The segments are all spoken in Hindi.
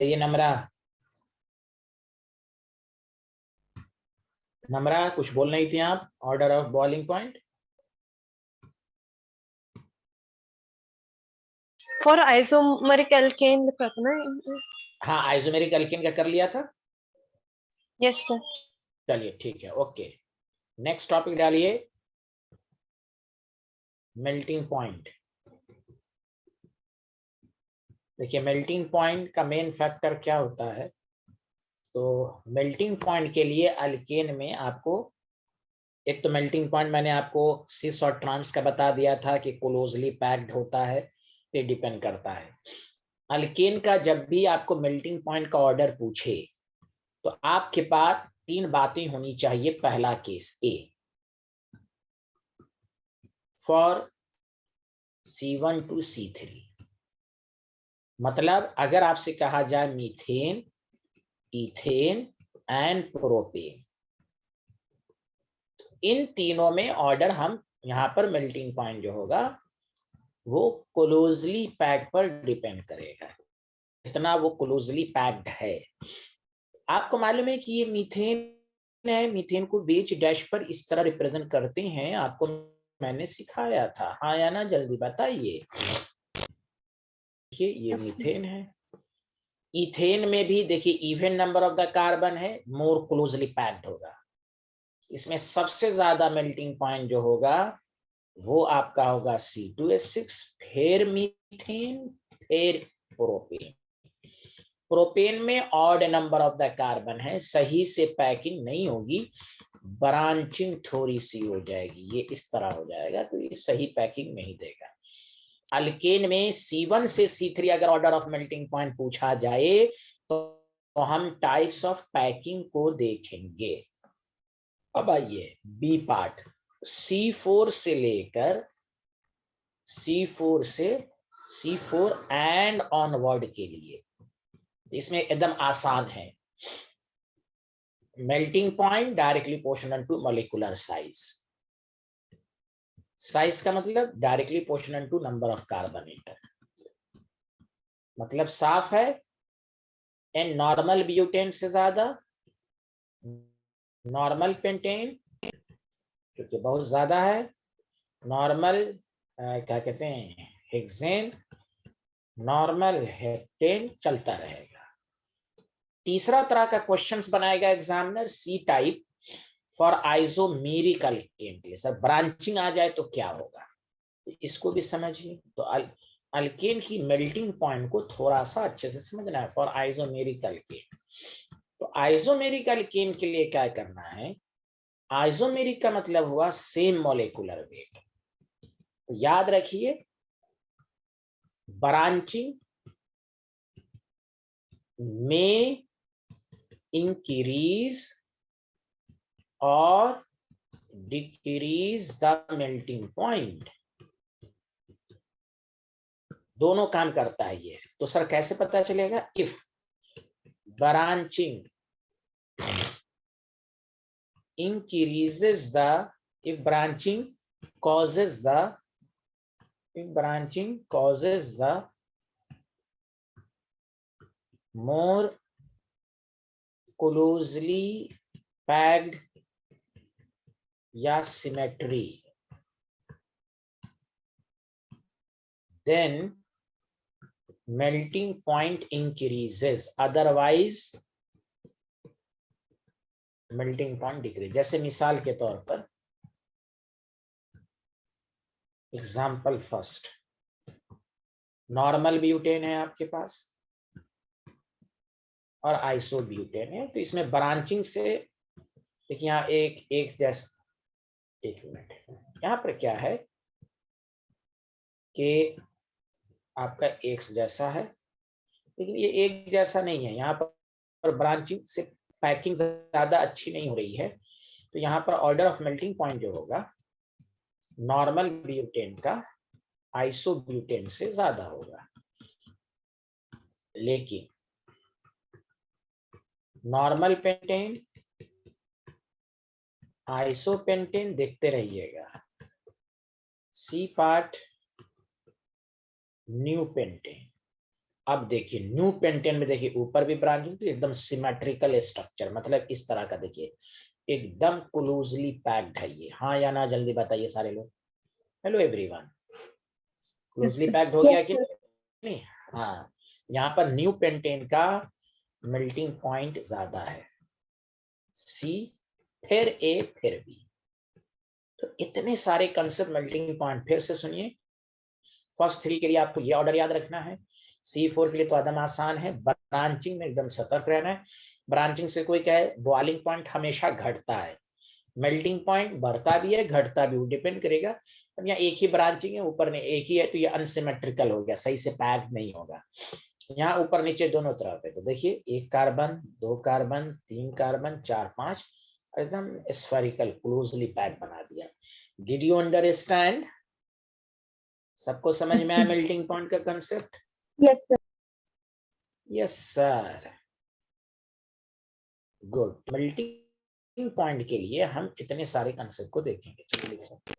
ये नम्रा नम्रा कुछ बोल रही थी आप, order of boiling point. For isomeric alkane लिखना है। हाँ, आइसोमेरिक एल्केन का कर लिया था। Yes sir. चलिए ठीक है, ओके। नेक्स्ट टॉपिक डालिए, मेल्टिंग पॉइंट। देखिए मेल्टिंग पॉइंट का मेन फैक्टर क्या होता है, तो मेल्टिंग पॉइंट के लिए अल्केन में आपको एक तो मेल्टिंग पॉइंट मैंने आपको सिस और ट्रांस का बता दिया था कि क्लोजली पैक्ड होता है, ये डिपेंड करता है। अल्केन का जब भी आपको मेल्टिंग पॉइंट का ऑर्डर पूछे तो आपके पास तीन बातें होनी चाहिए। पहला case A, for C1 to C3, मतलब अगर आपसे कहा जाए मीथेन, इथेन एंड प्रोपेन, इन तीनों में ऑर्डर हम यहाँ पर मेल्टिंग पॉइंट जो होगा वो क्लोजली पैक्ड पर डिपेंड करेगा, इतना वो क्लोजली पैक्ड है। आपको मालूम है कि ये मीथेन है, मीथेन को वेज डैश पर इस तरह रिप्रेजेंट करते हैं, आपको मैंने सिखाया था, हाँ या ना, जल्दी बताइए। देखिए ये मीथेन है। इथेन में भी देखिए even number of the carbon है, मोर क्लोजली पैक्ड होगा। इसमें सबसे ज्यादा मेल्टिंग पॉइंट जो होगा वो आपका होगा C2H6, फिर मीथेन, फिर प्रोपेन। प्रोपेन में odd number of the carbon है, सही से पैकिंग नहीं होगी, ब्रांचिंग थोड़ी सी हो जाएगी, ये इस तरह हो जाएगा, तो ये सही पैकिंग नहीं देगा। अल्केन में C1 से C3 अगर ऑर्डर ऑफ मेल्टिंग पॉइंट पूछा जाए तो हम टाइप्स ऑफ पैकिंग को देखेंगे। अब आइए बी पार्ट, C4 से लेकर C4 से C4 एंड ऑनवर्ड के लिए, इसमें एकदम आसान है। Melting point directly proportional to molecular size, size का मतलब directly proportional to number of carbon atom, मतलब साफ है, एंड नॉर्मल ब्यूटेन से ज्यादा नॉर्मल पेंटेन क्योंकि बहुत ज्यादा है, नॉर्मल क्या कहते हैं हेक्सेन, नॉर्मल हेक्टेन, चलता रहेगा। तीसरा तरह का क्वेश्चंस बनाएगा examiner, C type for isomeric alkane के लिए। सर ब्रांचिंग आ जाए तो क्या होगा, तो इसको भी समझिए। तो अल्केन की मेल्टिंग पॉइंट को थोड़ा सा अच्छे से समझना है, फॉर आइसोमेरिक अल्केन। तो आइसोमेरिक अल्केन के लिए क्या करना है, आइसोमेरिक का मतलब हुआ सेम मॉलिक्यूलर वेट, तो याद रखिए ब्रांचिंग में इंक्रीज और डिक्रीज द मेल्टिंग पॉइंट, दोनों काम करता है ये। तो सर कैसे पता चलेगा, if branching increases the, if branching causes the, if branching causes the more closely packed या symmetry, then melting point increases, otherwise melting point decrease। जैसे मिसाल के तौर पर एग्जाम्पल फर्स्ट, नॉर्मल ब्यूटेन है आपके पास और आइसोब्यूटेन है, तो इसमें ब्रांचिंग से देखिए यहाँ एक जैसा, एक मिनट, यहाँ पर क्या है कि आपका एक जैसा है, लेकिन ये एक जैसा नहीं है, यहाँ पर ब्रांचिंग से पैकिंग ज्यादा अच्छी नहीं हो रही है, तो यहाँ पर ऑर्डर ऑफ मेल्टिंग पॉइंट जो होगा नॉर्मल ब्यूटेन का आइसोब्यूटेन से ज्यादा होगा। लेकिन नॉर्मल पेंटेन, आइसोपेंटेन देखते रहिएगा, सी पार्ट न्यू पेंटेन, अब देखिए न्यू पेंटेन में देखिए ऊपर भी ब्रांचिंग, तो एकदम सिमेट्रिकल स्ट्रक्चर, मतलब इस तरह का देखिए एकदम क्लोजली पैक्ड है ये। हाँ या ना जल्दी बताइए सारे लोग। हेलो एवरीवन, क्लोजली पैक्ड हो गया Yes, कि sir. नहीं? हाँ, यहाँ पर न्यू पेंटेन का मेल्टिंग पॉइंट ज्यादा है, सी फिर ए फिर बी। तो इतने सारे कंसेप्ट मेल्टिंग पॉइंट फिर से सुनिए। फर्स्ट थ्री के लिए आपको ये ऑर्डर याद रखना है, C4 के लिए तो एकदम आसान है, ब्रांचिंग में एकदम सतर्क रहना है। ब्रांचिंग से कोई कहे बॉइलिंग पॉइंट हमेशा घटता है, मेल्टिंग पॉइंट बढ़ता भी है घटता भी, वो डिपेंड करेगा। अब यहाँ एक ही ब्रांचिंग है, ऊपर ने एक ही है, तो ये अनसिमेट्रिकल हो गया, सही से पैक्ड नहीं होगा। यहाँ ऊपर नीचे दोनों तरफ है, तो देखिए एक कार्बन, दो कार्बन, तीन कार्बन, चार पांच, एकदम स्फेरिकल क्लोजली पैक बना दिया। Did you understand? सबको समझ में आया मेल्टिंग पॉइंट का concept? Yes, sir. Yes sir, good. Melting point के लिए हम इतने सारे कंसेप्ट को देखेंगे। चलिए लिखिए।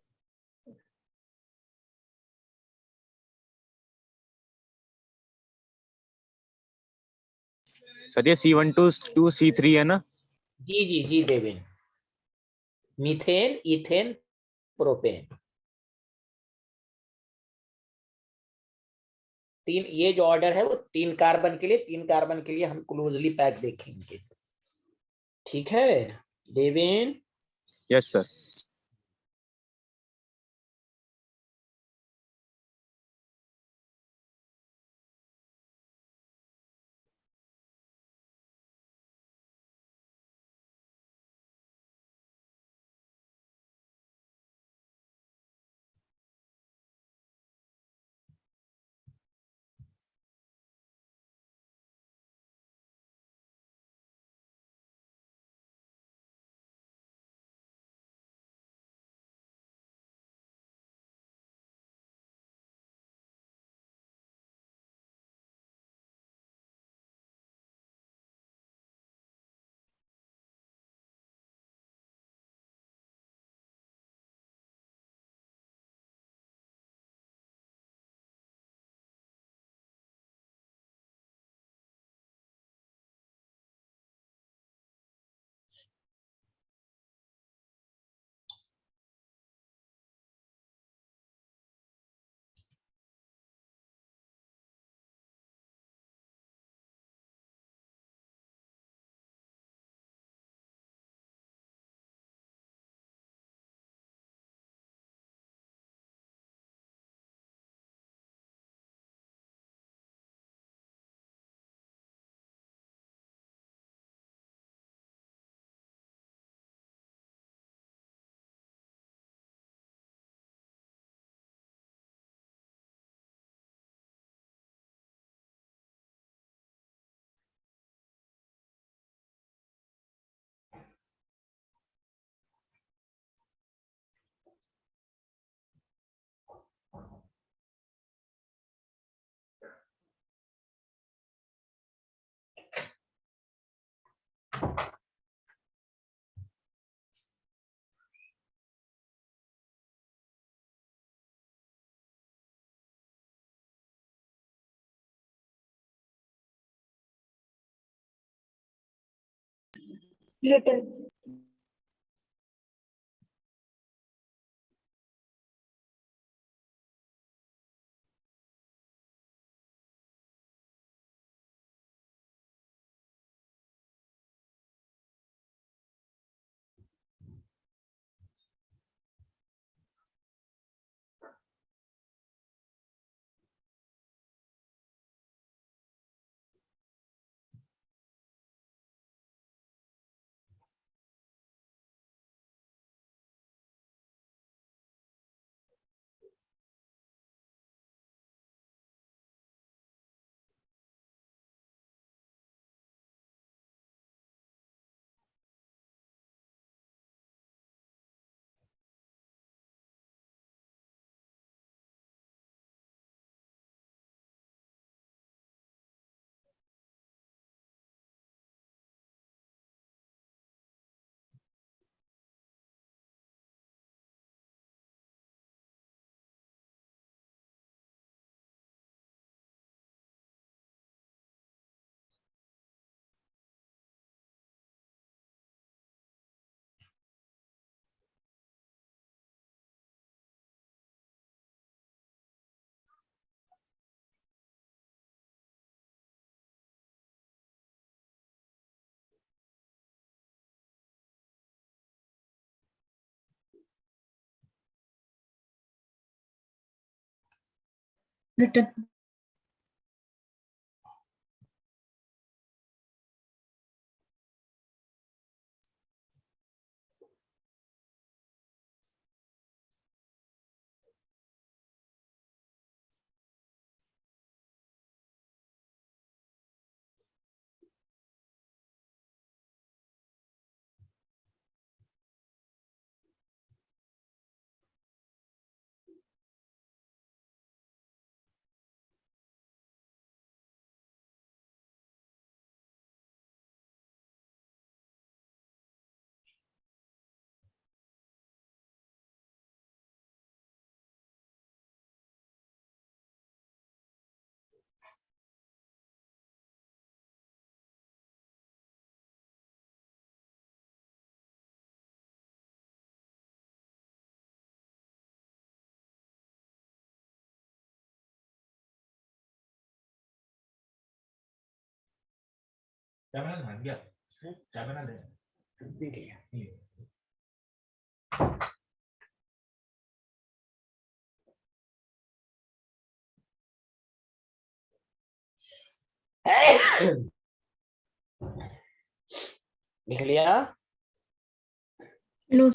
सर ये C1 to C3 है ना? जी जी जी देविन, मीथेन, इथेन, प्रोपेन, तीन, ये जो ऑर्डर है वो तीन कार्बन के लिए, तीन कार्बन के लिए हम क्लोजली पैक देखेंगे। ठीक है Devin? Yes sir. Written. written. चाय बना लेना क्या? चाय बना ले। पी लिया। लिख लिया। No,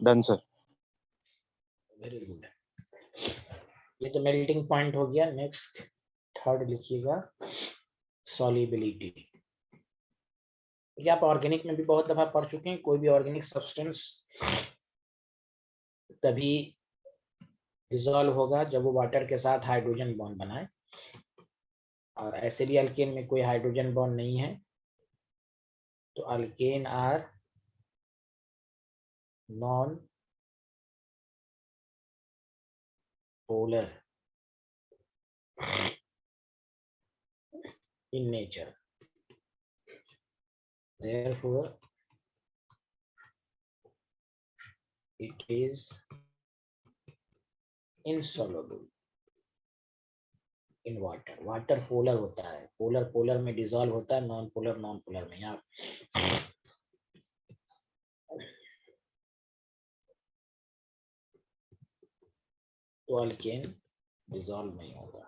done sir. Very good. ये तो मेल्टिंग पॉइंट हो गया। नेक्स्ट थर्ड लिखिएगा, सॉल्युबिलिटी। ये आप ऑर्गेनिक में भी बहुत दफा पढ़ चुके हैं। कोई भी ऑर्गेनिक सब्सटेंस तभी डिसॉल्व होगा जब वो वाटर के साथ हाइड्रोजन बॉन्ड बनाए, और ऐसे भी अल्केन में कोई हाइड्रोजन बॉन्ड नहीं है, तो alkane are non polar in nature, therefore it is insoluble in water. Water polar होता है, पोलर पोलर में डिसॉल्व होता है, नॉन पोलर में। यहाँ तो अल्केन डिसॉल्व नहीं होगा।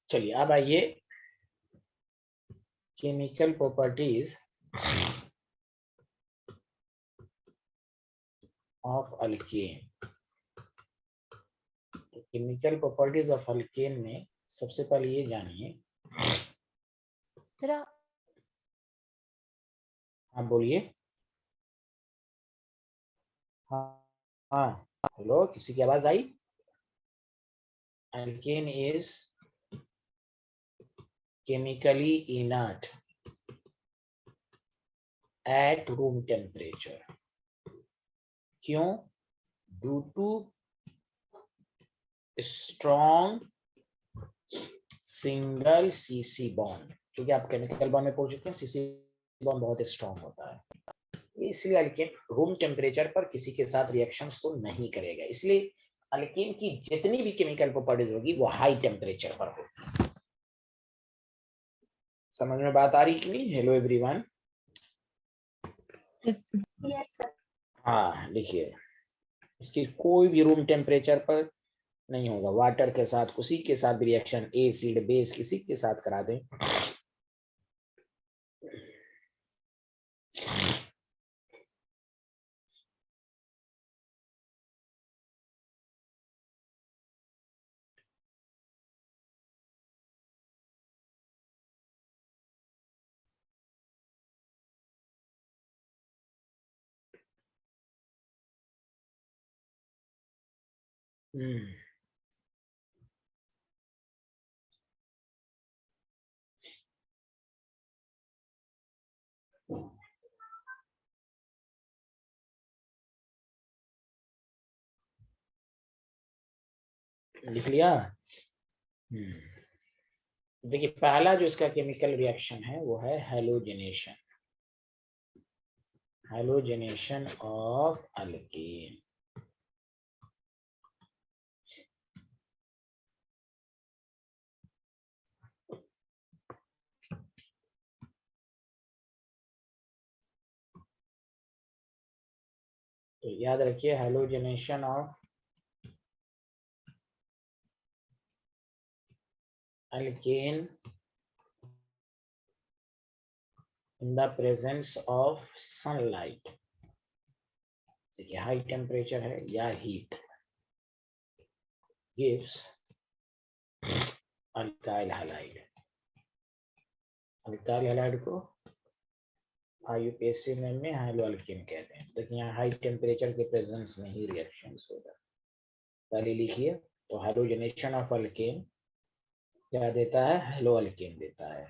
चलिए अब आइए chemical properties of alkane. Chemical properties of alkane में सबसे पहले ये जानिए। हाँ बोलिए। हाँ हाँ, हेलो, किसी की आवाज आई? Alkane is chemically inert at room temperature. क्यों? Due to strong single C C bond. क्योंकि आप केमिकल बॉन्ड में पहुंच चुके हैं, सीसी बॉन्ड बहुत स्ट्रॉन्ग होता है, इसलिए अल्केन रूम टेम्परेचर पर किसी के साथ रिएक्शंस तो नहीं करेगा। इसलिए अल्केन की जितनी भी केमिकल प्रॉपर्टीज होगी वो हाई टेम्परेचर पर होगी। समझ में बात आ रही कि नहीं? Hello everyone. Yes sir. हाँ देखिए, इसकी कोई भी रूम टेम्परेचर पर नहीं होगा। वाटर के साथ, किसी के साथ भी रिएक्शन, एसिड बेस किसी के साथ करा दें, लिख लिया। देखिए पहला जो इसका केमिकल रिएक्शन है वो है हैलोजेनेशन। हैलोजेनेशन ऑफ अल्केन। तो याद रखिए, halogenation of alkane in the presence of sunlight। देखिए हाई टेम्परेचर है या heat gives alkyl halide. Alkyl halide को IUPAC में हाइलो अल्केन कहते हैं। देखिए यहाँ हाई टेम्परेचर के प्रेजेंस में ही रिएक्शंस होगा। पहले लिखिए, तो हैलोजेनेशन ऑफ अल्केन क्या देता है? हैलो अल्केन देता है।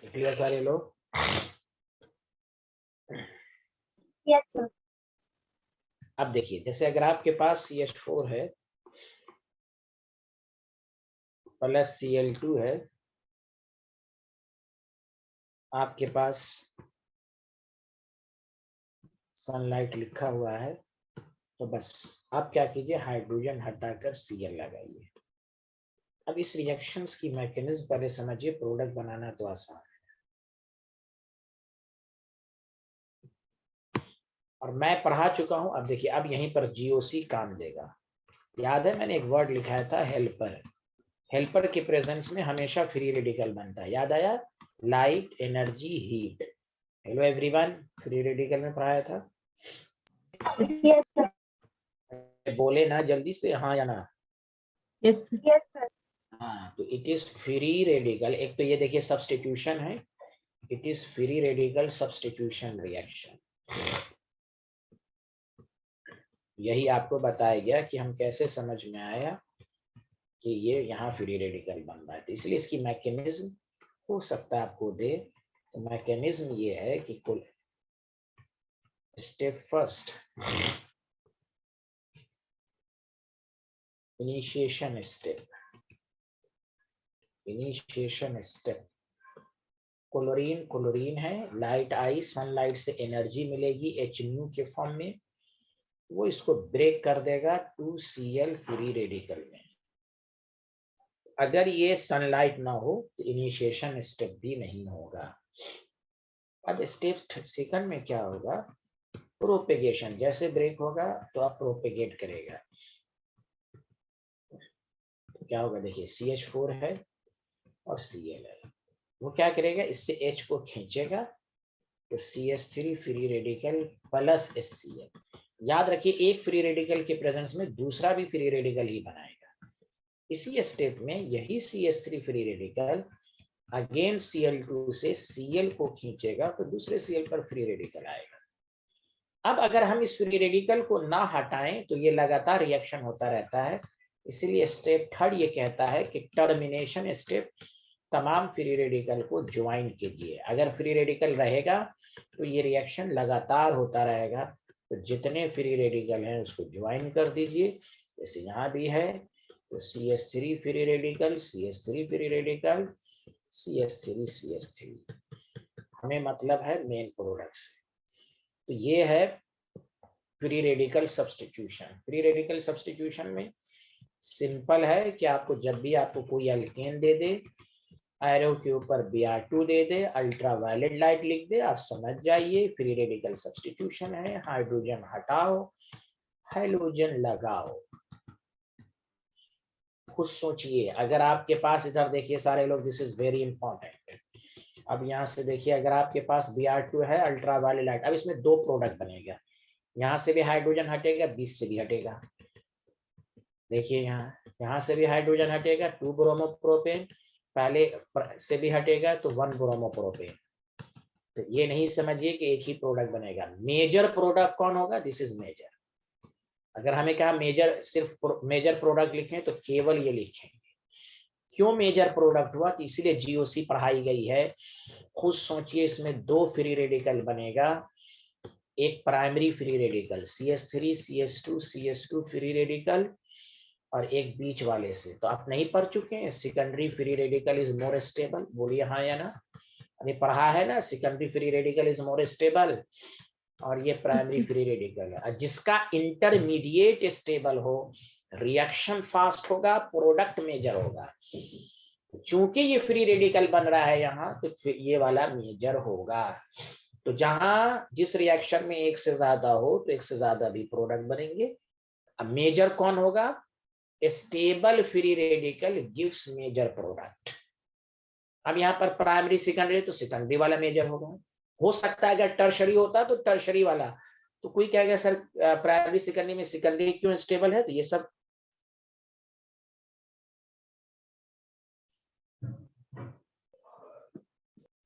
लिख लिया सारे लोग? Yes sir. अब देखिए, जैसे अगर आपके पास CH4 है प्लस Cl2 है, आपके पास सनलाइट लिखा हुआ है, तो बस आप क्या कीजिए, हाइड्रोजन हटाकर Cl लगाइए। अब इस रिएक्शंस की मैकेनिज्म पहले समझिए, प्रोडक्ट बनाना तो आसान है। और मैं पढ़ा चुका हूं। अब देखिए, अब यहीं पर GOC काम देगा। याद है मैंने एक वर्ड लिखाया था, हेल्पर। हेल्पर के प्रेजेंस में हमेशा फ्री रेडिकल बनता है, याद आया? Light, energy, heat. Hello everyone, free radical में पढ़ाया था। Yes sir. बोले ना जल्दी से, हाँ या ना? Yes sir. हाँ, तो इट इज फ्री रेडिकल। एक तो ये देखिए सब्स्टिट्यूशन है, it is free radical substitution reaction. यही आपको बताया गया कि हम कैसे समझ में आया कि ये यहाँ फ्री रेडिकल बन रहा है। तो इसलिए इसकी मैकेनिज्म हो सकता है आपको दे। तो मैकेनिज्म ये है कि कुल step first, initiation step. Initiation step, chlorine है, लाइट आई, सनलाइट से एनर्जी मिलेगी HNu के फॉर्म में, वो इसको ब्रेक कर देगा 2Cl फ्री रेडिकल में। अगर ये सनलाइट ना हो तो इनिशिएशन स्टेप भी नहीं होगा। अब स्टेप सेकंड में क्या होगा, प्रोपेगेशन। जैसे ब्रेक होगा तो आप प्रोपेगेट करेगा। तो क्या होगा, देखिए CH4 है और Cl है, वो क्या करेगा, इससे H को खींचेगा, तो CH3 free radical plus HCl। याद रखिए, एक फ्री रेडिकल के प्रेजेंस में दूसरा भी फ्री रेडिकल ही बनाएगा। इसी स्टेप में यही CH3 free radical again Cl2 से Cl को खींचेगा, तो दूसरे Cl पर फ्री रेडिकल आएगा। अब अगर हम इस फ्री रेडिकल को ना हटाएं तो ये लगातार रिएक्शन होता रहता है। इसीलिए स्टेप थर्ड ये कहता है कि टर्मिनेशन स्टेप, तमाम फ्री रेडिकल को ज्वाइन कीजिए। अगर फ्री रेडिकल रहेगा तो ये रिएक्शन लगातार होता रहेगा। तो जितने फ्री रेडिकल हैं उसको ज्वाइन कर दीजिए। जैसे यहाँ भी है, तो CH3 free radical, CH3 free radical, CH3 CH3। हमें मतलब है मेन प्रोडक्ट से। तो ये है free radical substitution. Free radical substitution में सिंपल है कि आपको जब भी आपको कोई एल्केन दे दे, एरो के ऊपर Br2 दे दे, अल्ट्रावायलेट लाइट लिख दे, आप समझ जाइए फ्री रेडिकल सब्स्टिट्यूशन है। हाइड्रोजन हटाओ, हाइड्रोजन लगाओ। खुद सोचिए, अगर आपके पास, इधर देखिए सारे लोग, दिस इज वेरी इंपॉर्टेंट। अब यहाँ से देखिए, अगर आपके पास Br2 है, अल्ट्रावायलेट लाइट, अब इसमें दो प्रोडक्ट बनेगा। यहाँ से भी हाइड्रोजन हटेगा, बीच से भी हटेगा। देखिए यहाँ से भी हाइड्रोजन हटेगा, 2 ब्रोमोप्रोपेन, पहले से भी हटेगा तो 1 ब्रोमोप्रोपेन। तो ये नहीं समझिए कि एक ही प्रोडक्ट बनेगा। मेजर प्रोडक्ट कौन होगा, दिस इज मेजर। अगर हमें कहा मेजर, सिर्फ मेजर प्रोडक्ट लिखें तो केवल ये लिखेंगे। क्यों मेजर प्रोडक्ट हुआ, तो इसलिए GOC पढ़ाई गई है। खुद सोचिए, इसमें दो फ्री रेडिकल बनेगा, एक primary free radical CH3 CH2 CH2 free radical, और एक बीच वाले से। तो आप नहीं पढ़ चुके हैं, secondary free radical is more stable? बोलिए हाँ या ना। अभी पढ़ा है ना, secondary free radical is more stable, और ये प्राइमरी फ्री रेडिकल है। जिसका इंटरमीडिएट स्टेबल हो, रिएक्शन फास्ट होगा, प्रोडक्ट मेजर होगा। चूंकि ये फ्री रेडिकल बन रहा है यहाँ, तो फिर ये वाला मेजर होगा। तो जहां जिस रिएक्शन में एक से ज्यादा हो, तो एक से ज्यादा भी प्रोडक्ट बनेंगे। अब मेजर कौन होगा, stable free radical gives major product. अब यहाँ पर प्राइमरी सेकेंडरी, तो सेकेंडरी वाला मेजर होगा। हो सकता है अगर टर्शरी होता तो टर्शरी वाला। तो कोई कहेगा सर प्राइमरी सेकेंडरी में सेकेंडरी क्यों स्टेबल है, तो ये सब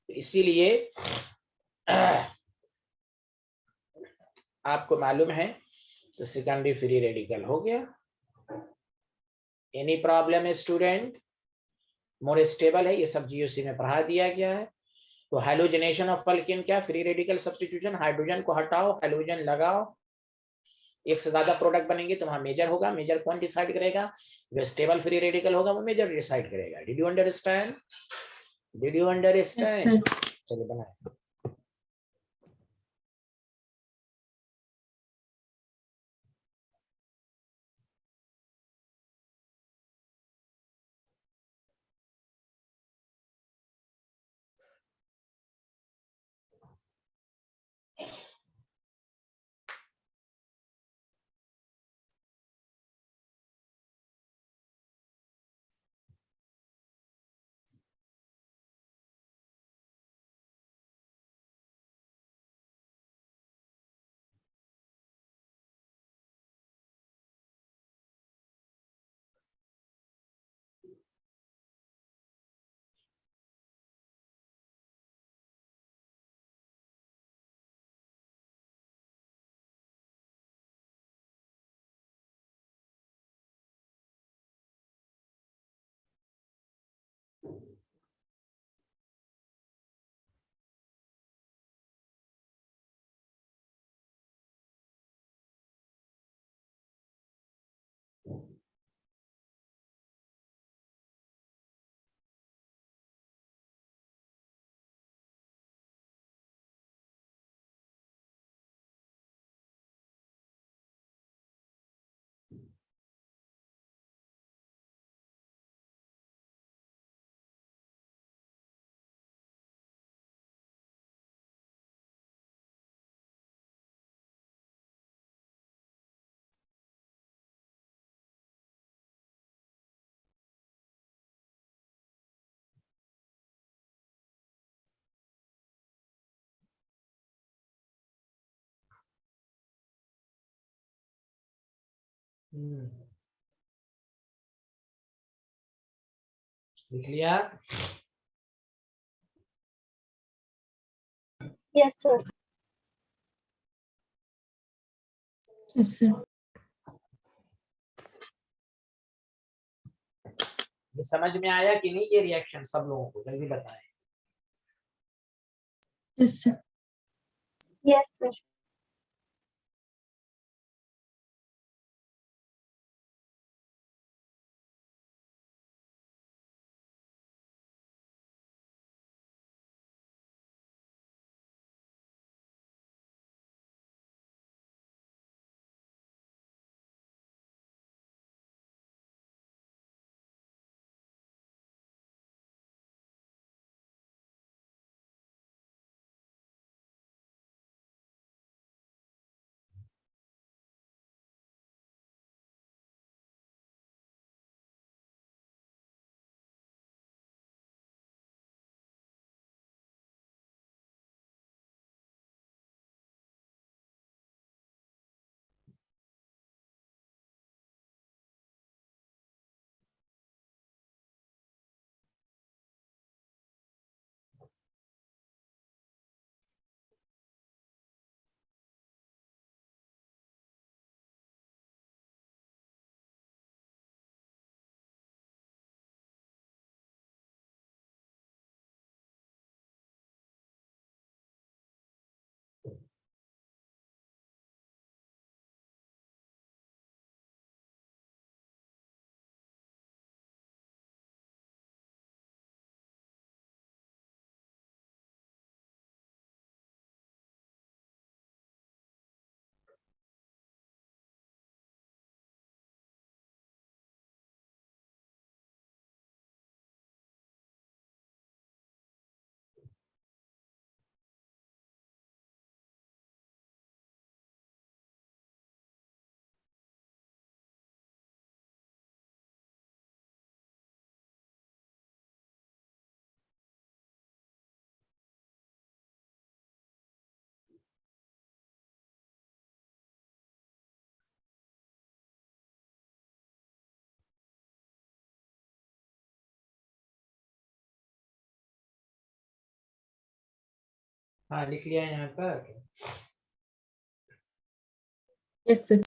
इसीलिए आपको मालूम है। तो सेकेंडरी फ्री रेडिकल हो गया। एनी प्रॉब्लम है स्टूडेंट? मोर स्टेबल है, ये सब GOC में पढ़ा दिया गया है। तो हाइलोजिनेशन ऑफ अल्केन क्या, फ्री रेडिकल सब्स्टिट्यूशन, हाइड्रोजन को हटाओ, हाइलोजन लगाओ, एक से ज्यादा प्रोडक्ट बनेंगे तो वहां मेजर होगा। मेजर कौन डिसाइड करेगा, जो स्टेबल फ्री रेडिकल होगा वो मेजर डिसाइड करेगा। Did you understand, did you understand? चलिए बनाए। लिख लिया? Yes, sir. Yes, sir. ये समझ में आया कि नहीं ये रिएक्शन सब लोगों को, जल्दी बताएं। Yes, sir. Yes, sir. हाँ लिख लिया यहाँ पर। Yes, sir.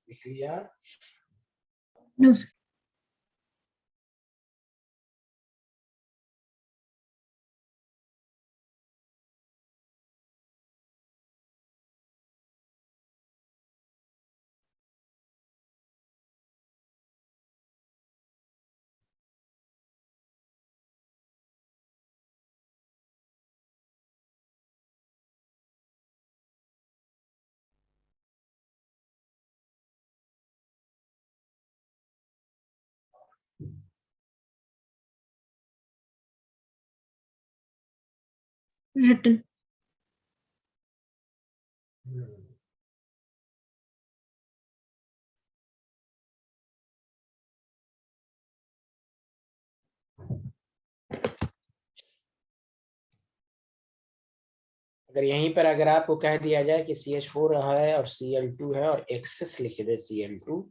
लिख लिया? No, sir. Written. अगर यहीं पर अगर आपको कह दिया जाए कि CH4 है और Cl2 है और एक्सेस लिख दे, Cl2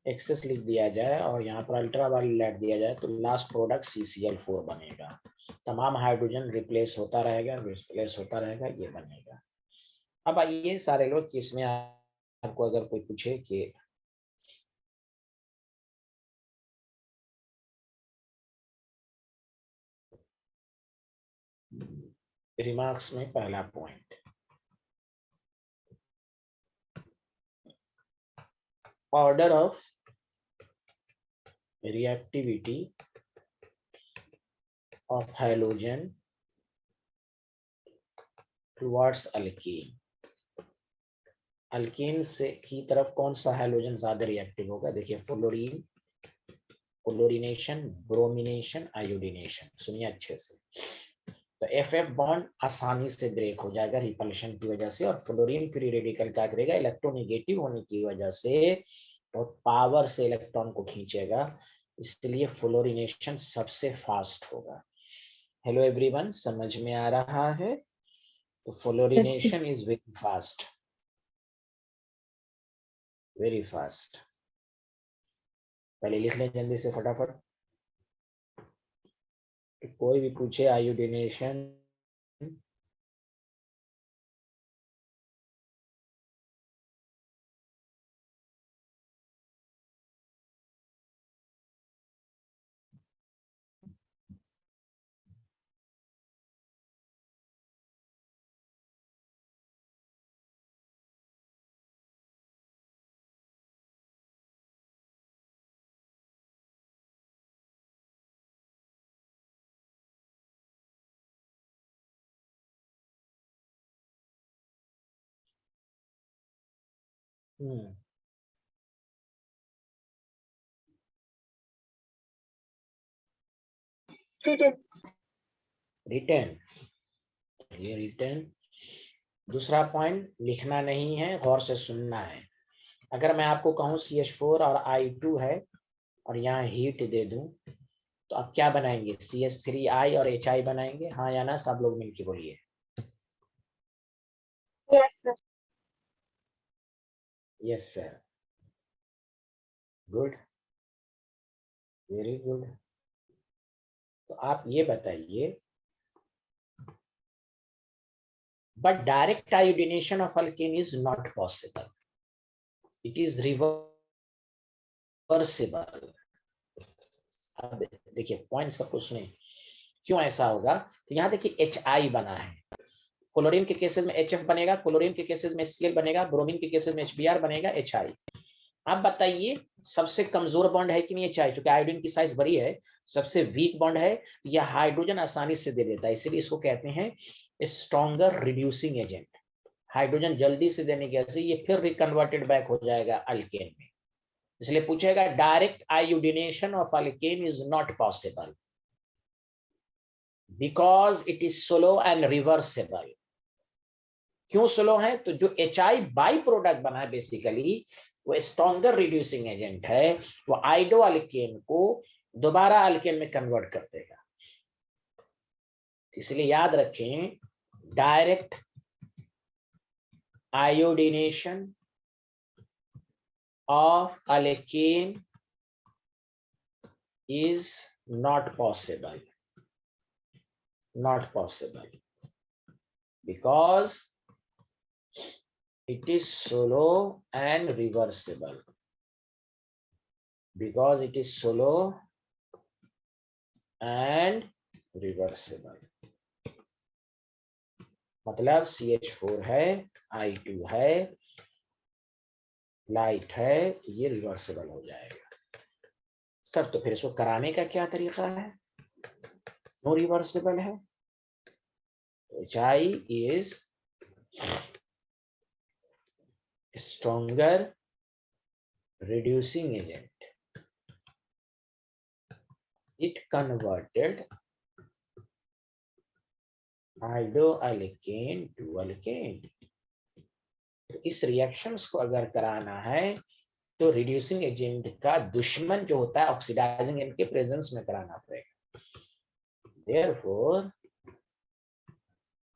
एक्सेस लिख दिया जाए और यहाँ पर अल्ट्रा वायलेट दिया जाए, तो लास्ट प्रोडक्ट CCl4 बनेगा। तमाम हाइड्रोजन रिप्लेस होता रहेगा, ये बनेगा। अब आइए सारे लोग कि इसमें आपको अगर कोई पूछे कि रिमार्क्स में पहला point, order of reactivity of halogen towards alkene। Alkane से की तरफ कौन सा हैलोजन ज्यादा रिएक्टिव होगा? देखिए, फ्लोरीन, क्लोरीनेशन, ब्रोमिनेशन, आयोडीनेशन। सुनिए अच्छे से। तो FF बॉन्ड आसानी से ब्रेक हो जाएगा रिपल्शन की वजह से, और फ्लोरीन फ्री रेडिकल क्या करेगा? इलेक्ट्रोनेगेटिव होने की वजह से बहुत पावर से इलेक्ट्रॉन को खींचेगा, इसलिए फ्लोरीनेशन सबसे फास्ट होगा। हेलो एवरीवन, समझ में आ रहा है? तो fluorination is very fast, very fast. पहले लिख लें जल्दी से फटाफट। कोई भी पूछे आयोडीनेशन, Written. रिटर्न, ये रिटर्न। दूसरा पॉइंट लिखना नहीं है, गौर से सुनना है। अगर मैं आपको कहूं CH4 और I2 है और यहाँ हीट दे दूं, तो आप क्या बनाएंगे? CH3I और HI बनाएंगे, हाँ या ना? सब लोग मिलके बोलिए। Yes, sir. Yes sir, good, very good. तो आप ये बताइए, but direct iodination of alkane is not possible, it is reversible। अब देखिए पॉइंट सबको सुने, क्यों ऐसा होगा? तो यहाँ देखिए HI बना है, क्लोरीन के केसेस में HF बनेगा, क्लोरीन के केसेस में Cl बनेगा, ब्रोमीन के केसेस में HBr बनेगा, HI। आप बताइए सबसे कमजोर बॉन्ड है कि नहीं HI? क्योंकि आयोडीन की साइज बड़ी है, सबसे वीक बॉन्ड है, यह हाइड्रोजन आसानी से दे देता है, इसीलिए इसको कहते हैं स्ट्रॉन्गर रिड्यूसिंग एजेंट। हाइड्रोजन जल्दी से देने की वजह से ये फिर रिकन्वर्टेड बैक हो जाएगा अल्केन में, इसलिए पूछेगा direct iodination of alkane is not possible because it is slow and reversible. क्यों स्लो है? तो जो HI बाई प्रोडक्ट बना है बेसिकली, वो स्ट्रॉन्गर रिड्यूसिंग एजेंट है, वो आइडो अल्केन को दोबारा अल्केन में कन्वर्ट कर देगा। इसलिए याद रखें, direct iodination of alkane is not possible, not possible, because it is solo and reversible. Because it is solo and reversible. मतलब CH4 है, I2 है, लाइट है, ये रिवर्सिबल हो जाएगा। सर तो फिर इसको कराने का क्या तरीका है? नो रिवर्सिबल है तो HI is stronger reducing agent. It converted iodoalkane to alkane. तो इस रिएक्शंस को अगर कराना है तो रिड्यूसिंग एजेंट का दुश्मन जो होता है ऑक्सीडाइजिंग एजेंट के प्रेजेंस में कराना पड़ेगा। Therefore,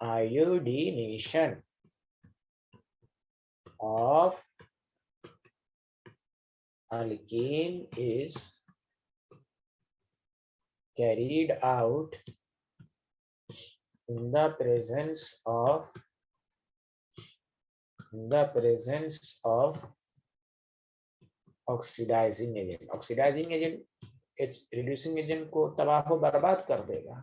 iodination of alkane is carried out in the presence of oxidising agent. Oxidising agent reducing agent को तबाह बर्बाद कर देगा।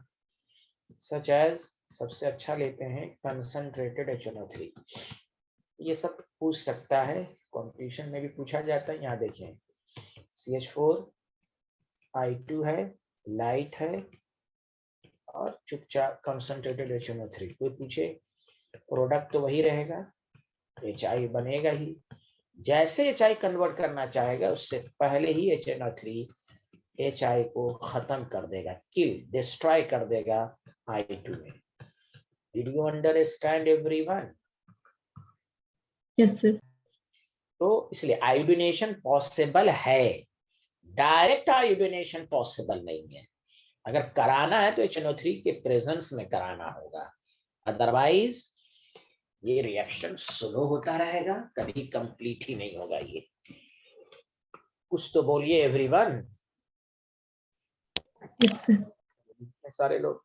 सच एज सबसे अच्छा लेते हैं कंसंट्रेटेड HNO3। ये सब पूछ सकता है, कॉम्पिटिशन में भी पूछा जाता है। यहाँ देखें CH4 I2 है, लाइट है और चुपचाप कंसंट्रेटेड HNO3। कोई पूछे प्रोडक्ट तो वही रहेगा, HI बनेगा ही। जैसे HI कन्वर्ट करना चाहेगा उससे पहले ही HNO3 HI को खत्म कर देगा, किल डिस्ट्रॉय कर देगा I2 में। Did you understand everyone? Yes, sir. तो इसलिए आयोडिनेशन पॉसिबल है, डायरेक्ट आयोडिनेशन पॉसिबल नहीं है। अगर कराना है तो HNO3 के प्रेजेंस में कराना होगा, अदरवाइज ये रिएक्शन स्लो होता रहेगा, कभी कंप्लीट ही नहीं होगा। ये कुछ तो बोलिए एवरीवन। Yes, sir. सारे लोग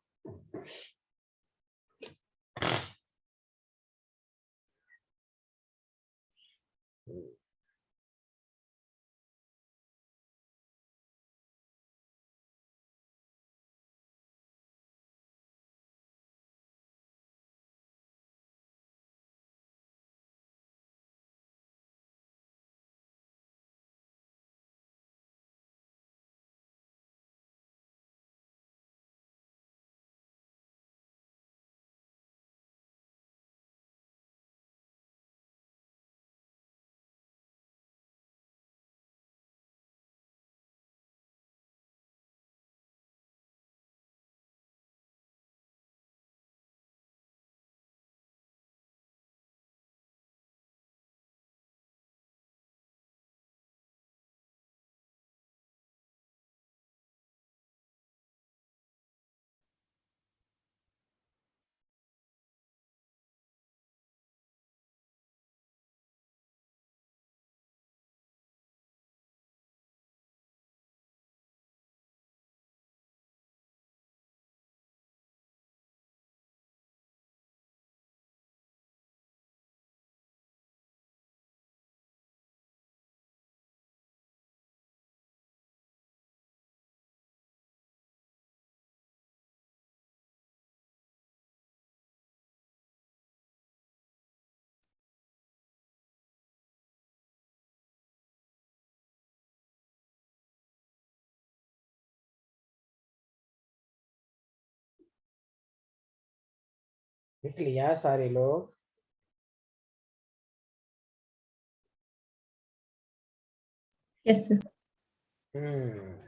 लिख लिया सारे लोग। Yes, sir. हम्म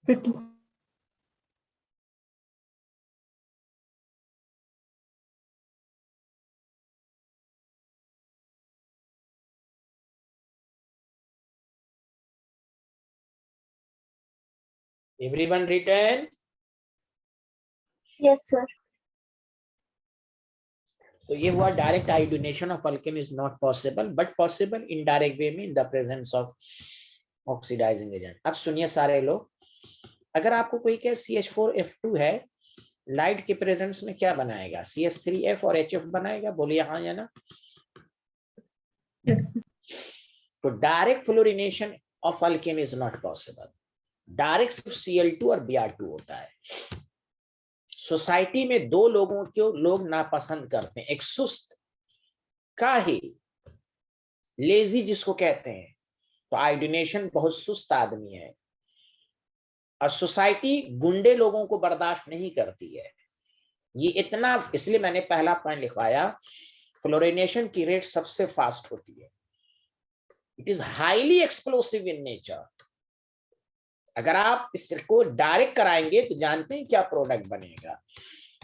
Pretty. Everyone written? Yes, sir. तो ये हुआ direct iodination of alkane is not possible, but possible indirect way में in the presence of oxidizing agent. अब सुनिए सारे लोग, अगर आपको कोई कहे CH4F2 है, लाइट के प्रेजेंस में क्या बनाएगा? CH3F और HF बनाएगा, बोलिए हाँ या ना। Yes, sir. तो direct fluorination of alkane is not possible, direct सिर्फ Cl2 और Br2 होता है। सोसाइटी में दो लोगों को लोग नापसंद करते हैं, एक सुस्त काहे, लेजी जिसको कहते हैं, तो आयोडीनेशन बहुत सुस्त आदमी है, और सोसाइटी गुंडे लोगों को बर्दाश्त नहीं करती है। ये इतना, इसलिए मैंने पहला पॉइंट लिखवाया, फ्लोरिनेशन की रेट सबसे फास्ट होती है, it is highly explosive in nature. अगर आप इसको डायरेक्ट कराएंगे तो जानते हैं क्या प्रोडक्ट बनेगा,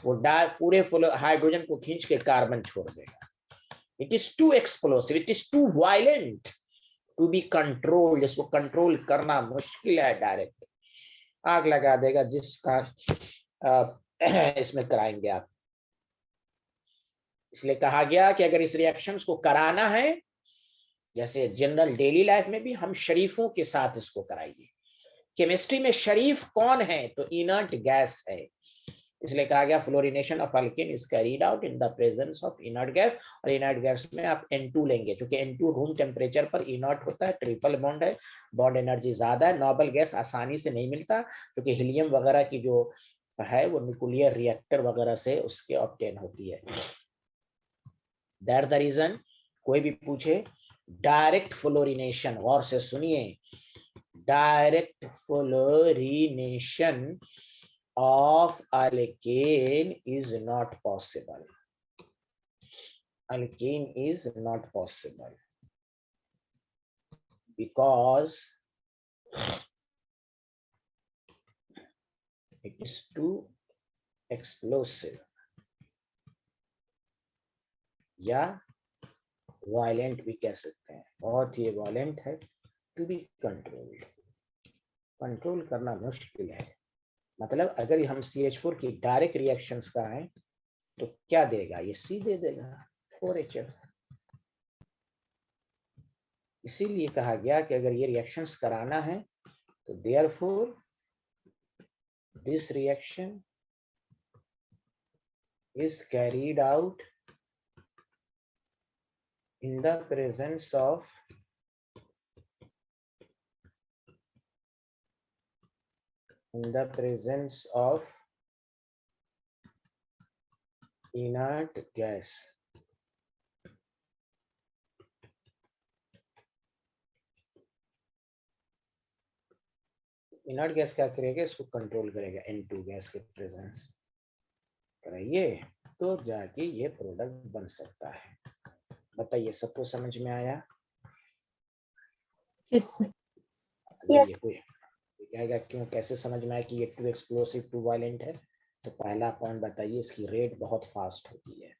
वो पूरे हाइड्रोजन को खींच के कार्बन छोड़ देगा। It is too explosive, it is too violent to be controlled. इसको कंट्रोल करना मुश्किल है, डायरेक्ट आग लगा देगा जिसका इसमें कराएंगे आप। इसलिए कहा गया कि अगर इस रिएक्शंस को कराना है, जैसे जनरल डेली लाइफ में भी, हम शरीफों के साथ इसको कराइए। केमिस्ट्री में शरीफ कौन है? तो इनर्ट गैस है। इसलिए कहा गया fluorination of alkane is carried out in the presence of inert gas, और इनर्ट गैस में आप N2 लेंगे, क्योंकि N2 रूम टेम्परेचर पर इनर्ट होता है, ट्रिपल बॉन्ड है, बॉन्ड एनर्जी ज्यादा है। नोबल गैस आसानी से नहीं मिलता, क्योंकि हीलियम वगैरह की जो है वो न्यूक्लियर रिएक्टर वगैरह से उसके ऑब्टेन होती है। दैट द रीजन, कोई भी पूछे डायरेक्ट फ्लोरिनेशन, गौर से सुनिए, direct fluorination of alkane is not possible. Alkane is not possible because it is too explosive या वायलेंट भी कह सकते हैं, बहुत ही वायलेंट है, टू बी कंट्रोल्ड, कंट्रोल करना मुश्किल है। मतलब अगर हम CH4 की डायरेक्ट रिएक्शंस कराएं तो क्या देगा? ये C दे देगा, 4HF। इसीलिए कहा गया कि अगर ये रिएक्शंस कराना है तो therefore this reaction is carried out in the presence of inert gas। Inert gas क्या करेगा? इसको कंट्रोल करेगा, N2 गैस के प्रेजेंस कराइए तो जाके ये प्रोडक्ट बन सकता है। बताइए, सबको समझ में आया? Yes, sir. Yes. कहेगा क्यों, कैसे समझ में आया कि ये टू एक्सप्लोसिव टू वायलेंट है? तो पहला पॉइंट बताइए, इसकी रेट बहुत फास्ट होती है।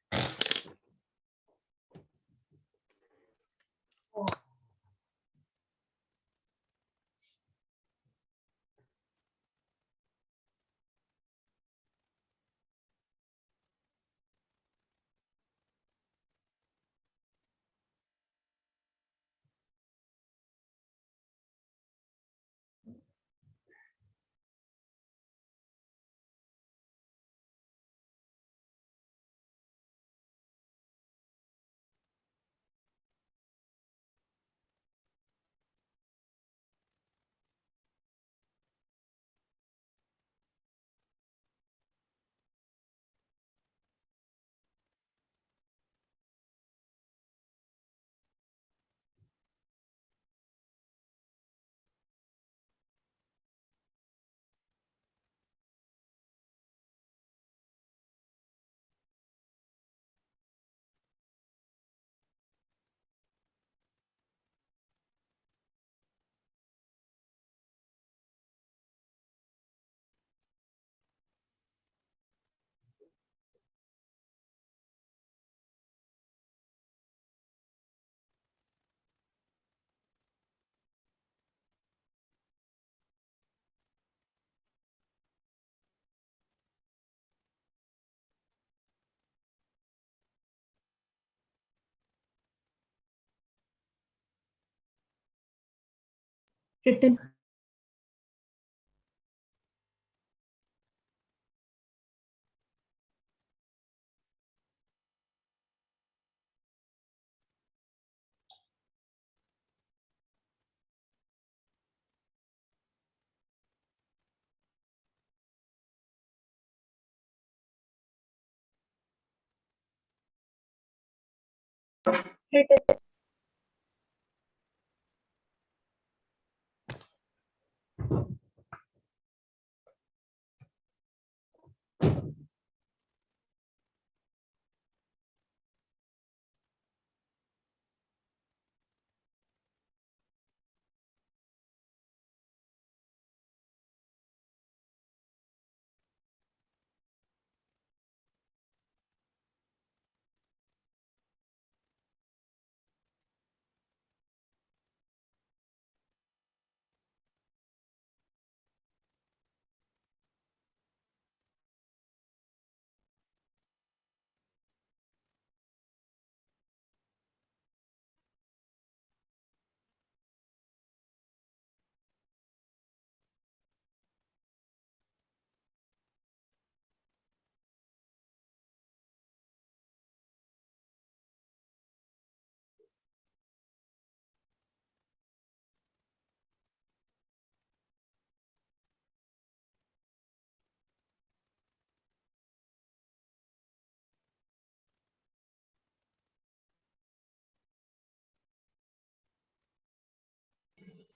Written.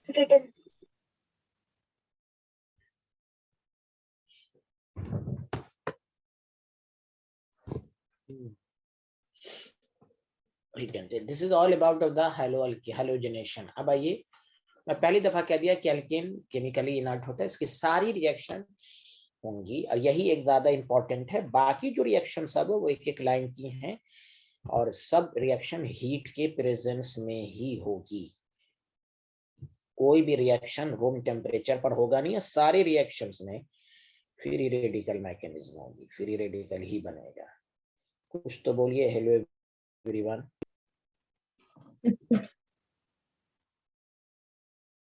Written. Written. This is all about the halogenation. अब आइए, मैं पहली दफा कह दिया कि एल्केन केमिकली इनर्ट होता है, इसकी सारी रिएक्शन होंगी और यही एक ज्यादा इंपॉर्टेंट है। बाकी जो रिएक्शन सब है वो एक एक लाइन की हैं और सब रिएक्शन हीट के प्रेजेंस में ही होगी। कोई भी रिएक्शन रूम टेम्परेचर पर होगा नहीं है। सारे रिएक्शंस में फ्री रेडिकल मैकेनिज्म होगी, फ्री रेडिकल ही बनेगा। कुछ तो बोलिए। Hello everyone. Yes, sir.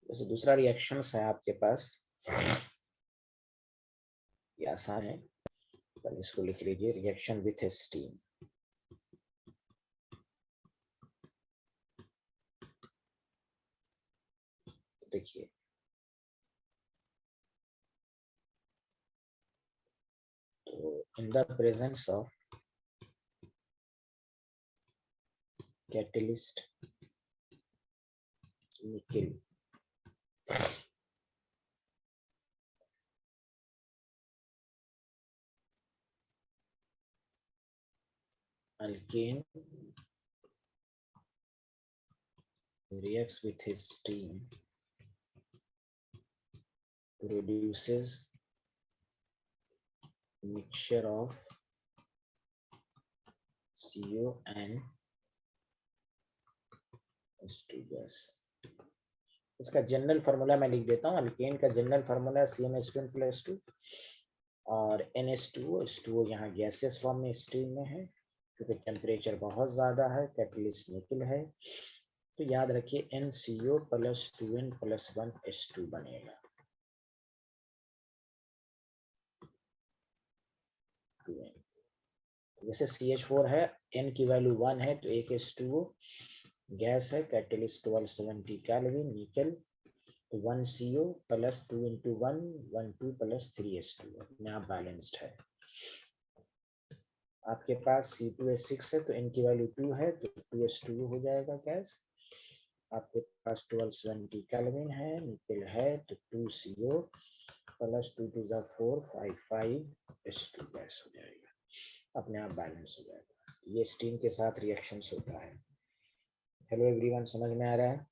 जैसे दूसरा रिएक्शन है आपके पास, ये आसान है, पर इसको लिख लीजिए, रिएक्शन विथ स्टीम। देखिए, तो इन द प्रेजेंस ऑफ कैटलिस्ट निकल, alkane reacts with his steam, produces mixture of CO and H2 gas। इसका जनरल फार्मूला मैं लिख देता हूँ। अल्केन का जनरल फार्मूला CnH2 और NH2O। H2O यहाँ गैसियस फॉर्म में स्टीम में है, क्योंकि टेम्परेचर बहुत ज्यादा है, कैटलिस्ट निकल है। तो याद रखिए NCO + 2N + 1 H2 बनेगा। 2N जैसे CH4 है, N की वैल्यू 1 है, तो एक H2O गैस है, कैटलिस्ट 1270 केल्विन, निकल, 1 CO + 2 × 1 12 + 3 H2 अपने आप बैलेंस्ड है। आपके पास C2H6 है, तो N की वैल्यू 2 है, तो 2H2O हो जाएगा गैस। आपके पास 1270 केल्विन है, निकल है, तो 2 CO + 2 × 4 5 H2 गैस हो जाएगा, अपने आप बैलेंस हो जाएगा। ये स्टीम के साथ रिएक्शंस होता है। हेलो एवरीवन, समझ में आ रहा है?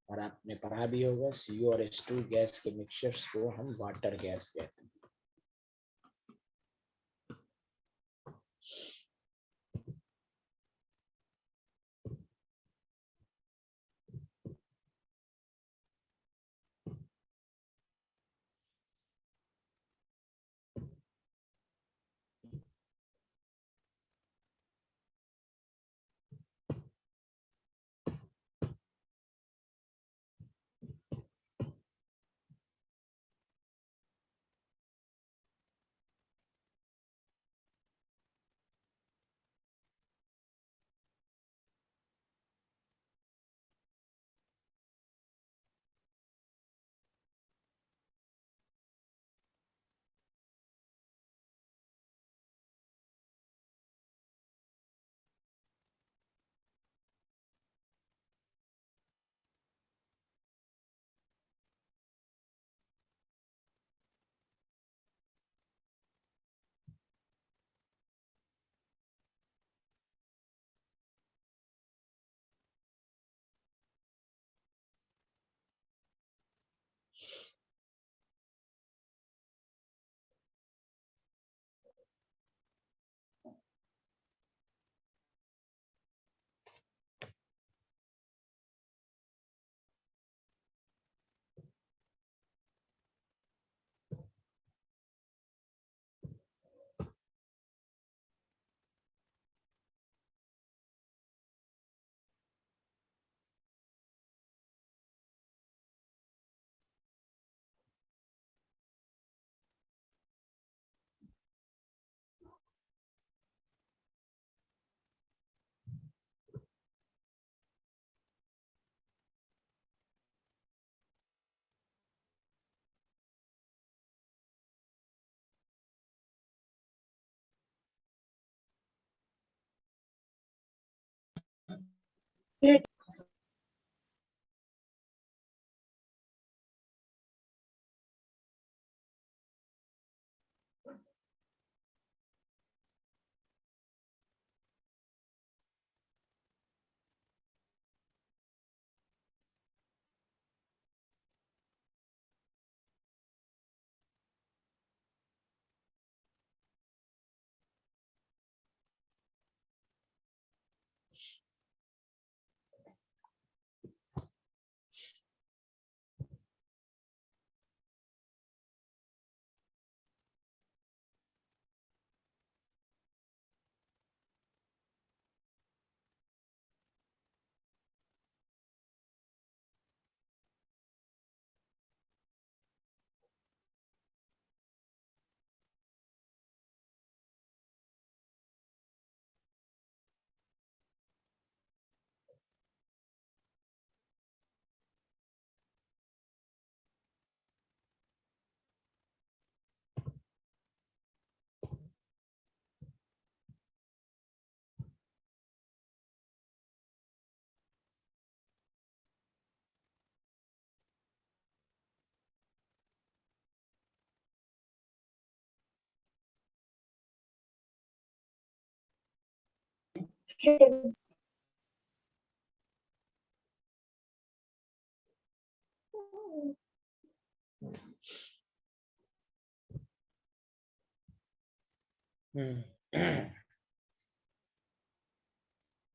और आपने पढ़ा भी होगा, CO और H2 गैस के मिक्सचर्स को हम वाटर गैस कहते हैं।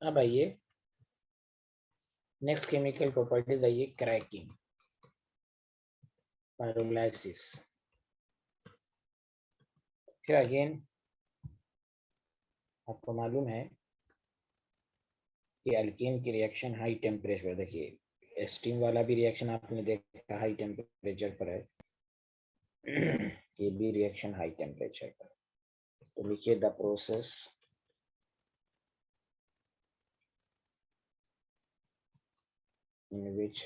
अब आइए नेक्स्ट केमिकल प्रॉपर्टीज, आइए क्रैकिंग, पायरोलाइसिस। फिर अगेन आपको मालूम है कि अल्केन की रिएक्शन हाई टेम्परेचर, देखिए स्टीम वाला भी रिएक्शन आपने देखा हाई टेम्परेचर पर है, ये भी रिएक्शन हाई टेम्परेचर पर। तो लिखिए the process in which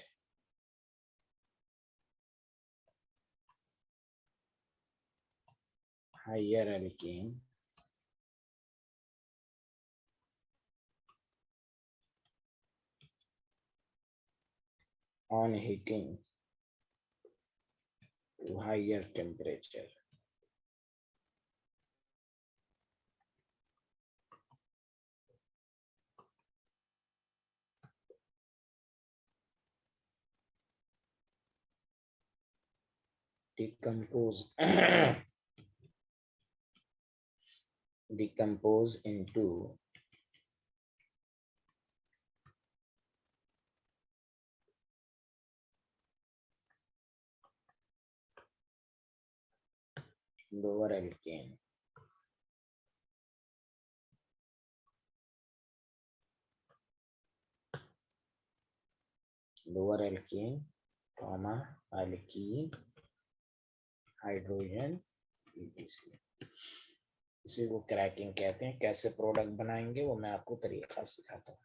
higher alkane on heating to higher temperature decompose into lower alkane comma alkene hydrogen etc। इसी को क्रैकिंग कहते हैं। कैसे प्रोडक्ट बनाएंगे वो मैं आपको तरीका सिखाता हूँ।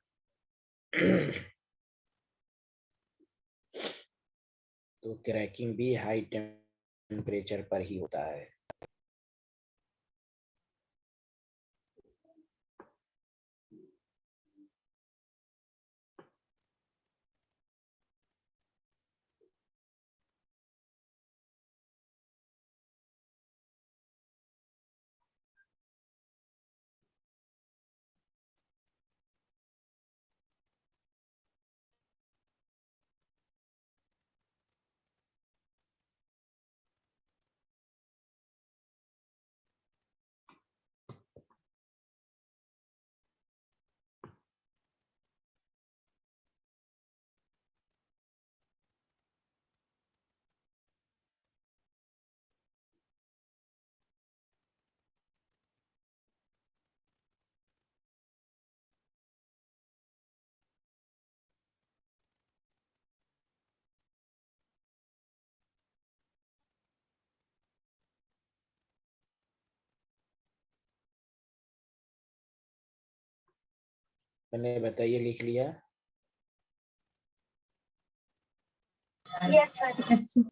तो क्रैकिंग भी हाई टेम्परेचर पर ही होता है। मैंने बताइए, लिख लिया? Yes, sir. Yes, sir.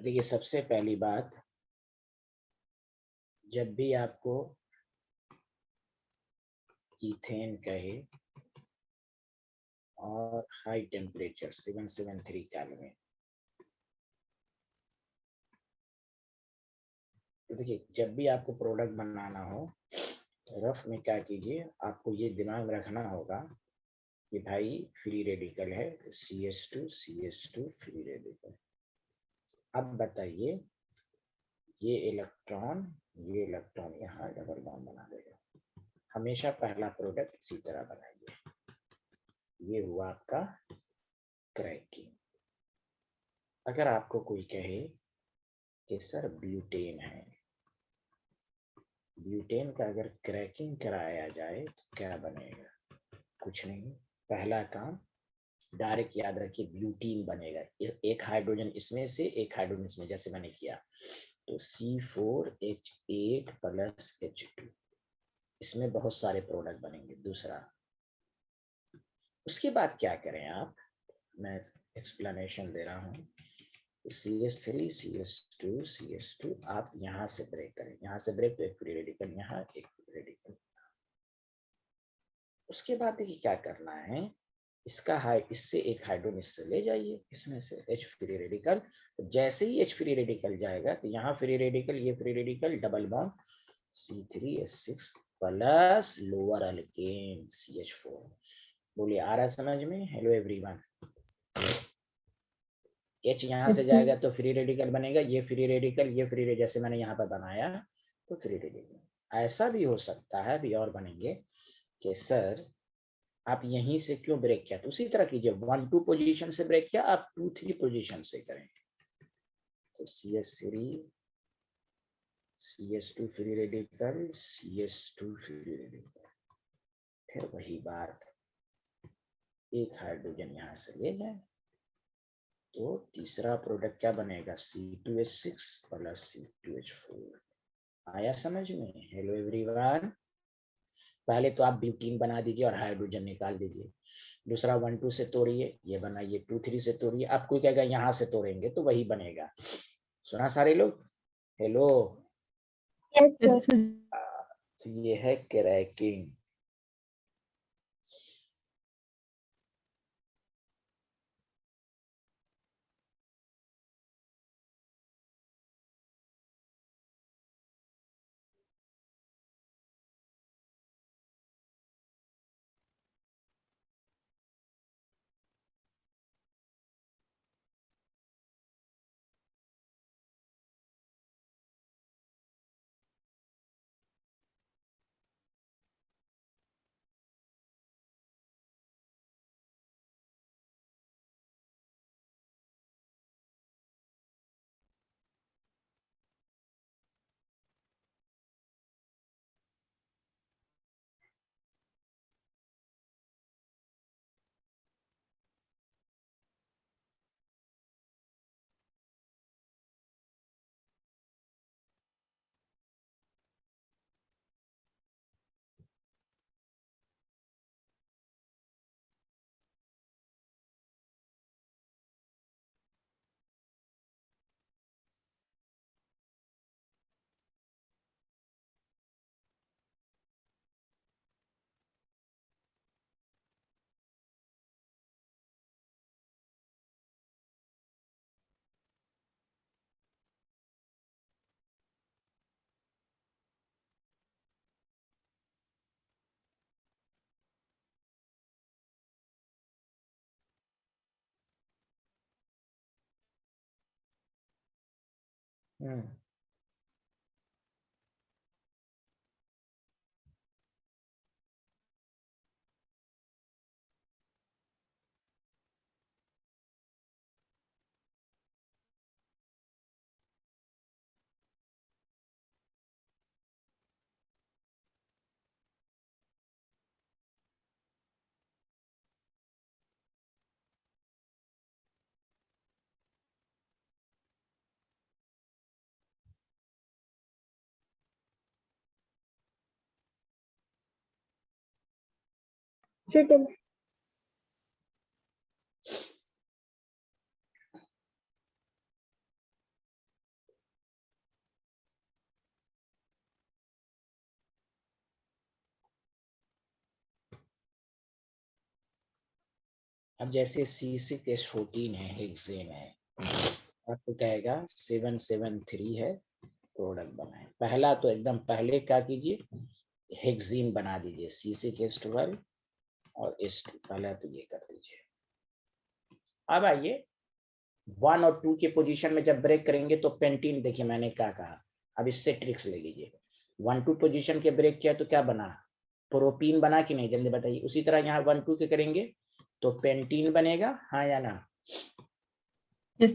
देखिए सबसे पहली बात, जब भी आपको इथेन कहे और हाई टेम्परेचर 773 केल्विन, तो देखिए जब भी आपको प्रोडक्ट बनाना हो रफ में क्या कीजिए, आपको ये दिमाग में रखना होगा कि भाई फ्री रेडिकल है CH2 फ्री रेडिकल। अब बताइए ये इलेक्ट्रॉन यहाँ डबल बॉन्ड बना देगा। हमेशा पहला प्रोडक्ट इसी तरह बनाइए। ये हुआ आपका क्रैकिंग। अगर आपको कोई कहे कि सर ब्यूटेन है, ब्यूटेन का अगर क्रैकिंग कराया जाए तो क्या बनेगा? कुछ नहीं, पहला काम डायरेक्ट याद रखिए ब्यूटीन बनेगा। एक हाइड्रोजन इसमें से एक हाइड्रोजन इसमें, जैसे मैंने किया तो C4H8 + H2, इसमें बहुत सारे प्रोडक्ट बनेंगे। दूसरा, उसके बाद क्या करें आप, मैं एक्सप्लेनेशन दे रहा हूँ। CH3 CH2 आप यहाँ से ब्रेक करें, यहाँ से ब्रेक तो एक फ्री रेडिकल, यहाँ एक फ्री रेडिकल। उसके बाद देखिए क्या करना है, इसका इससे एक हाइड्रोजन इससे ले जाइए, इसमें से H फ्री रेडिकल। तो जैसे ही H फ्री रेडिकल जाएगा तो यहाँ फ्री रेडिकल, ये free radical, double bond C3H6 plus lower alkane CH4। बोलिए आ रहा समझ में? Hello everyone. H यहाँ से जाएगा तो फ्री रेडिकल बनेगा, ये फ्री रेडिकल, ये फ्री रेडिकल, जैसे मैंने यहाँ पर बनाया तो फ्री रेडिकल। ऐसा भी हो सकता है, भी और बनेंगे कि सर आप यहीं से क्यों ब्रेक किया, तो उसी तरह कीजिए, 1-2 पोजीशन से ब्रेक किया, आप 2-3 पोजीशन से करें। तो CH2 free radical, CH2 free radical, फिर वही बात, एक हाइड्रोजन यहाँ से ले जाए तो तीसरा प्रोडक्ट क्या बनेगा? C2H6 + C2H4। आया समझ में? Hello everyone. पहले तो आप ब्यूटीन बना दीजिए और हाइड्रोजन निकाल दीजिए। दूसरा 1-2 से तोड़िए, ये बनाइए, 2-3 से तोड़िए। आप कोई कहेगा यहाँ से तोड़ेंगे तो वही बनेगा। सुना सारे लोग? हेलो। Yes, sir. तो ये है क्रैकिंग। Written. अब जैसे C6H14 है, हेक्सेन है, आपको कहेगा 773 है, प्रोडक्ट बनाए। पहला तो एकदम पहले क्या कीजिए, हेक्सीन बना दीजिए, C6H12 और H2, पहला तो ये कर दीजिए। अब आइए 1 और 2 के पोजीशन में जब ब्रेक करेंगे तो पेंटीन, देखिए मैंने क्या कहा, अब इससे ट्रिक्स ले लीजिए। 1-2 पोजीशन के ब्रेक किया तो क्या बना, प्रोपीन बना कि नहीं, जल्दी बताइए। उसी तरह यहाँ 1-2 के करेंगे तो पेंटीन बनेगा, हाँ या ना, Yes.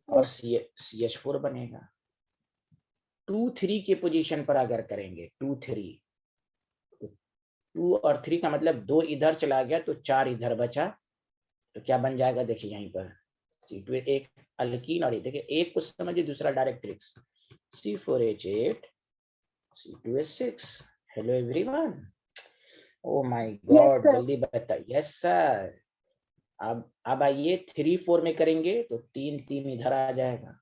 और CH4 बनेगा। 2-3 के पोजीशन पर अगर करेंगे 2-3, 2 और 3 का मतलब 2 इधर चला गया तो 4 इधर बचा, तो क्या बन जाएगा, देखिए यहीं पर C2 एक अल्कीन, और ये देखिए एक को समझिए, दूसरा direct tricks, C4H8 C2H6। Hello everyone, oh my God, sir. जल्दी बताइए। Yes sir. अब आइए 3-4 में करेंगे तो 3-3 इधर आ जाएगा,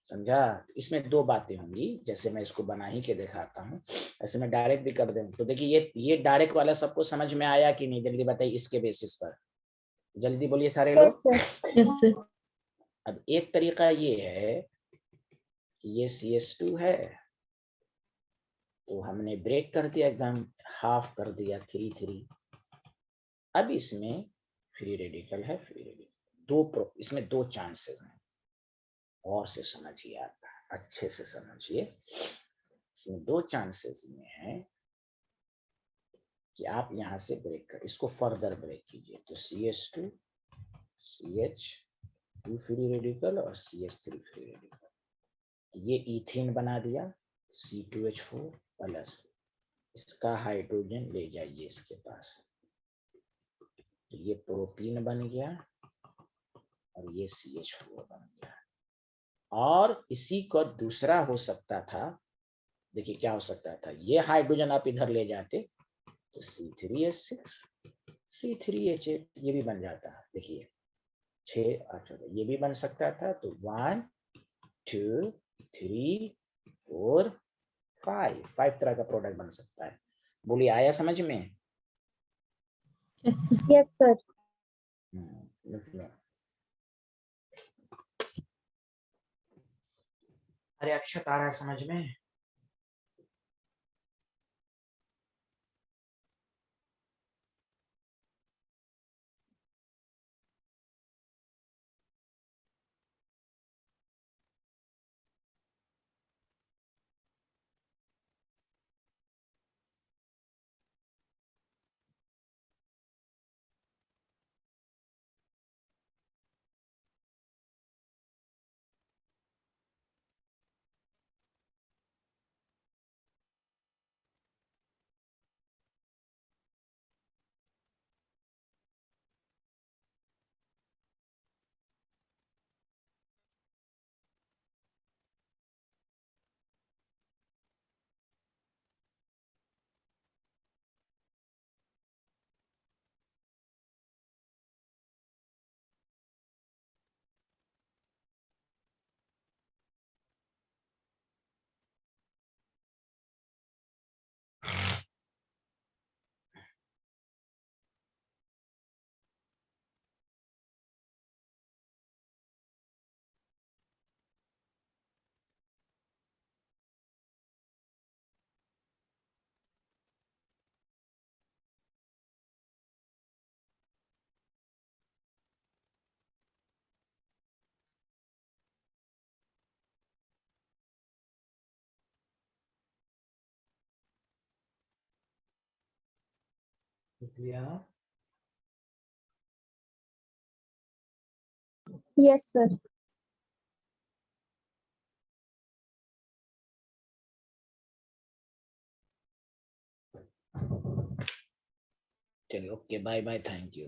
समझा। इसमें 2 बातें होंगी, जैसे मैं इसको बना ही के दिखाता हूँ, ऐसे मैं डायरेक्ट भी कर दूं तो देखिए ये डायरेक्ट वाला सबको समझ में आया कि नहीं, जल्दी बताइए। इसके बेसिस पर जल्दी बोलिए सारे Yes, लोग। sir. Yes, sir. अब एक तरीका ये है कि ये CH2 है, तो हमने ब्रेक कर दिया, एकदम हाफ कर दिया, 3-3। अब इसमें फ्री रेडिकल है, फ्री रेडिकल इसमें 2 चांसेस हैं, और से समझिए, आप अच्छे से समझिए। इसमें 2 चांसेस में है कि आप यहाँ से ब्रेक कर, इसको फर्दर ब्रेक कीजिए, तो CH2 CH2 फ्री रेडिकल और CH3 फ्री रेडिकल, ये इथेन बना दिया, C2H4 प्लस, इसका हाइड्रोजन ले जाइए इसके पास, तो ये प्रोपीन बन गया और ये CH4 बन गया। और इसी को दूसरा हो सकता था, देखिए क्या हो सकता था, ये हाइड्रोजन आप इधर ले जाते तो C3H6 C3H8 ये भी बन जाता, देखिए 6 ये भी बन सकता था, तो 1 2 3 4 5 तरह का प्रोडक्ट बन सकता है। बोलिए आया समझ में? Yes, sir. Yes, sir. मतलब अरे अक्षत आ रहा है समझ में? Yes, sir. चलिए okay, bye bye, thank you.